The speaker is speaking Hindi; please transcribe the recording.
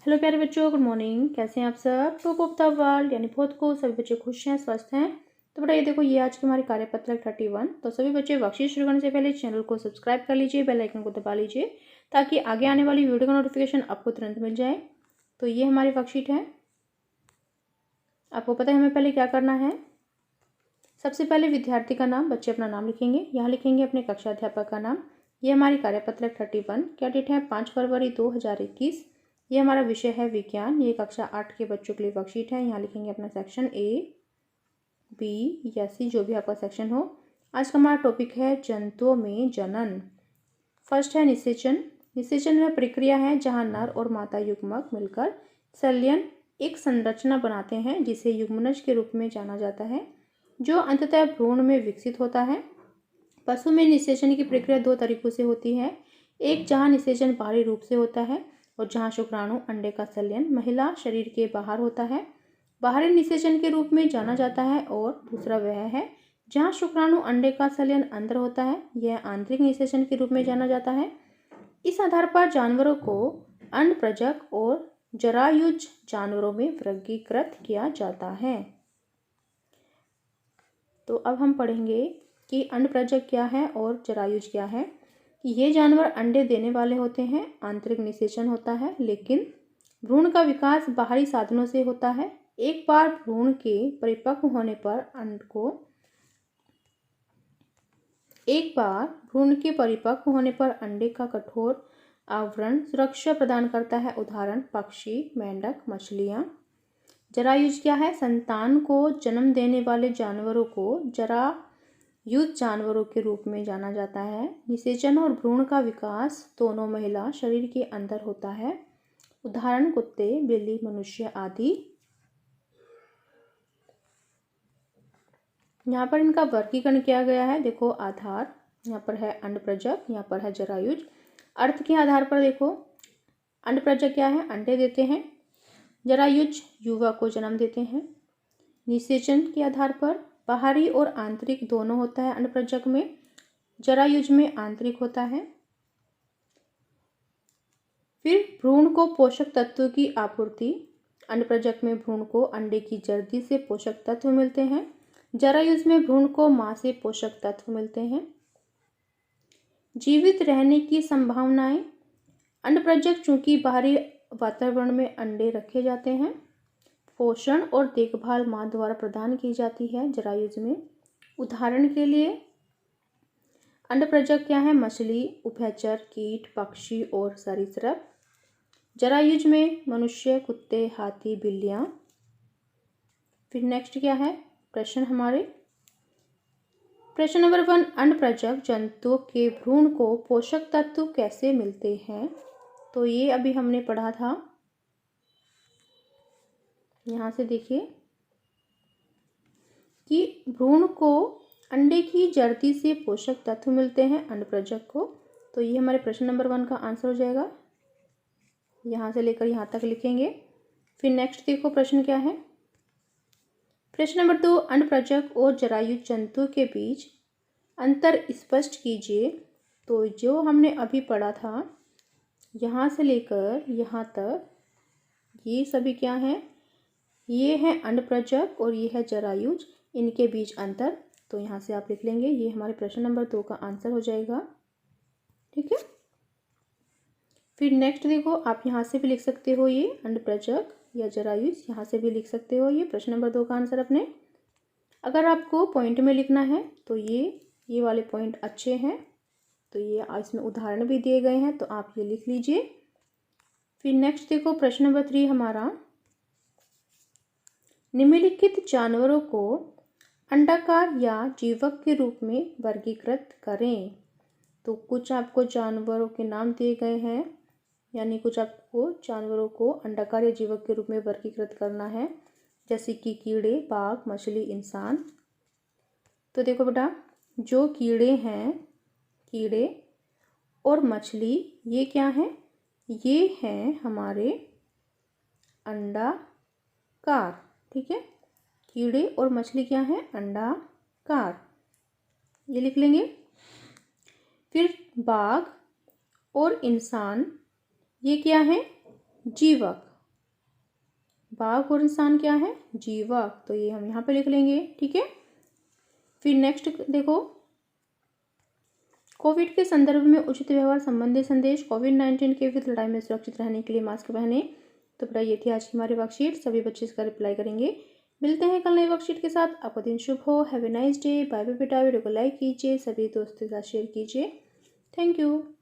हेलो प्यारे बच्चों, गुड मॉर्निंग। कैसे हैं आप सब? टॉप ऑफ द वर्ल्ड यानी बहुत को सभी बच्चे खुश हैं, स्वस्थ हैं। तो बेटा ये देखो, ये आज की हमारी कार्यपत्रक 31। तो सभी बच्चे वर्कशीट शुरू करने से पहले चैनल को सब्सक्राइब कर लीजिए, बेल आइकन को दबा लीजिए ताकि आगे आने वाली वीडियो का नोटिफिकेशन आपको तुरंत मिल जाए। तो ये हमारी वर्कशीट है। आपको पता है हमें पहले क्या करना है। सबसे पहले विद्यार्थी का नाम, बच्चे अपना नाम लिखेंगे। यहाँ लिखेंगे अपने कक्षा अध्यापक का नाम। ये हमारी कार्यपत्रक 31। क्या डेट है? 5 फरवरी 2021। ये हमारा विषय है विज्ञान। ये कक्षा 8 के बच्चों के लिए वर्कशीट है। यहाँ लिखेंगे अपना सेक्शन ए, बी या सी, जो भी आपका सेक्शन हो। आज का हमारा टॉपिक है जंतुओं में जनन। फर्स्ट है निषेचन। निषेचन वह प्रक्रिया है जहाँ नर और मादा युग्मक मिलकर संलयन एक संरचना बनाते हैं जिसे युग्मनज के रूप में जाना जाता है, जो अंततः भ्रूण में विकसित होता है। पशु में निषेचन की प्रक्रिया दो तरीकों से होती है। एक जहाँ निषेचन बाहरी रूप से होता है और जहाँ शुक्राणु अंडे का संलयन महिला शरीर के बाहर होता है, बाहरी निषेचन के रूप में जाना जाता है। और दूसरा वह है जहाँ शुक्राणु अंडे का संलयन अंदर होता है, यह आंतरिक निषेचन के रूप में जाना जाता है। इस आधार पर जानवरों को अंडप्रजक और जरायुज जानवरों में वर्गीकृत किया जाता है। तो अब हम पढ़ेंगे कि अंडप्रजक क्या है और जरायुज क्या है। ये जानवर अंडे देने वाले होते हैं, आंतरिक निषेचन होता है, लेकिन भ्रूण का विकास बाहरी साधनों से होता है। एक बार भ्रूण के परिपक्व होने पर अंडे का कठोर आवरण सुरक्षा प्रदान करता है। उदाहरण पक्षी, मेंढक, मछलियाँ। जरायुज क्या है? संतान को जन्म देने वाले जानवरों को जरायुज जानवरों के रूप में जाना जाता है। निषेचन और भ्रूण का विकास दोनों महिला शरीर के अंदर होता है। उदाहरण कुत्ते, बिल्ली, मनुष्य आदि। यहाँ पर इनका वर्गीकरण किया गया है। देखो आधार, यहाँ पर है अंडप्रजक, यहाँ पर है जरायुज। अर्थ के आधार पर देखो, अंडप्रजक क्या है? अंडे देते हैं। जरायुज युवा को जन्म देते हैं। निषेचन के आधार पर बाहरी और आंतरिक दोनों होता है अंडप्रजक में, जरायुज में आंतरिक होता है। फिर भ्रूण को पोषक तत्वों की आपूर्ति। अंडप्रजक में भ्रूण को अंडे की जर्दी से पोषक तत्व मिलते हैं, जरायुज में भ्रूण को मां से पोषक तत्व मिलते हैं। जीवित रहने की संभावनाएं। अंडप्रजक चूंकि बाहरी वातावरण में अंडे रखे जाते हैं, पोषण और देखभाल मां द्वारा प्रदान की जाती है। जरायुज में उदाहरण के लिए अंडप्रजक क्या है? मछली, उभयचर, कीट, पक्षी और सरीसृप। जरायुज में मनुष्य, कुत्ते, हाथी, बिल्लियां। फिर नेक्स्ट क्या है प्रश्न हमारे? प्रश्न नंबर 1, अंडप्रजक जंतुओं के भ्रूण को पोषक तत्व कैसे मिलते हैं? तो ये अभी हमने पढ़ा था। यहाँ से देखिए कि भ्रूण को अंडे की जर्दी से पोषक तत्व मिलते हैं अंडप्रजक को। तो ये हमारे प्रश्न नंबर 1 का आंसर हो जाएगा। यहाँ से लेकर यहाँ तक लिखेंगे। फिर नेक्स्ट देखो प्रश्न क्या है। प्रश्न नंबर 2, अंडप्रजक और जरायुज जंतु के बीच अंतर स्पष्ट कीजिए। तो जो हमने अभी पढ़ा था, यहाँ से लेकर यहाँ तक ये सभी क्या हैं? ये है अंडप्रजक और ये है जरायुज, इनके बीच अंतर। तो यहाँ से आप लिख लेंगे, ये हमारे प्रश्न नंबर 2 का आंसर हो जाएगा। ठीक है। फिर नेक्स्ट देखो, आप यहाँ से भी लिख सकते हो ये अंडप्रजक या जरायुज, यहाँ से भी लिख सकते हो ये प्रश्न नंबर 2 का आंसर अपने। अगर आपको पॉइंट में लिखना है तो ये वाले पॉइंट अच्छे हैं, तो ये इसमें उदाहरण भी दिए गए हैं, तो आप ये लिख लीजिए। फिर नेक्स्ट देखो प्रश्न नंबर 3 हमारा, निम्नलिखित जानवरों को अंडाकार या जीवक के रूप में वर्गीकृत करें। तो कुछ आपको जानवरों के नाम दिए गए हैं, यानी कुछ आपको जानवरों को अंडाकार या जीवक के रूप में वर्गीकृत करना है, जैसे कि कीड़े, बाघ, मछली, इंसान। तो देखो बेटा, जो कीड़े हैं, कीड़े और मछली, ये क्या हैं? ये हैं हमारे अंडाकार। ठीक है, कीड़े और मछली क्या है? अंडाकार, ये लिख लेंगे। फिर बाघ और इंसान, ये क्या है? जीवक। बाघ और इंसान क्या है? जीवक। तो ये हम यहाँ पे लिख लेंगे, ठीक है। फिर नेक्स्ट देखो, कोविड के संदर्भ में उचित व्यवहार संबंधी संदेश। कोविड-19 के विरुद्ध लड़ाई में सुरक्षित रहने के लिए मास्क पहने। तो बेटा ये थी आज की हमारी वर्कशीट, सभी बच्चे इसका रिप्लाई करेंगे। मिलते हैं कल नई वर्कशीट के साथ। आपका दिन शुभ हो। Have a nice day. Bye bye बेटा। वीडियो को लाइक कीजिए, सभी दोस्तों के साथ शेयर कीजिए। Thank you.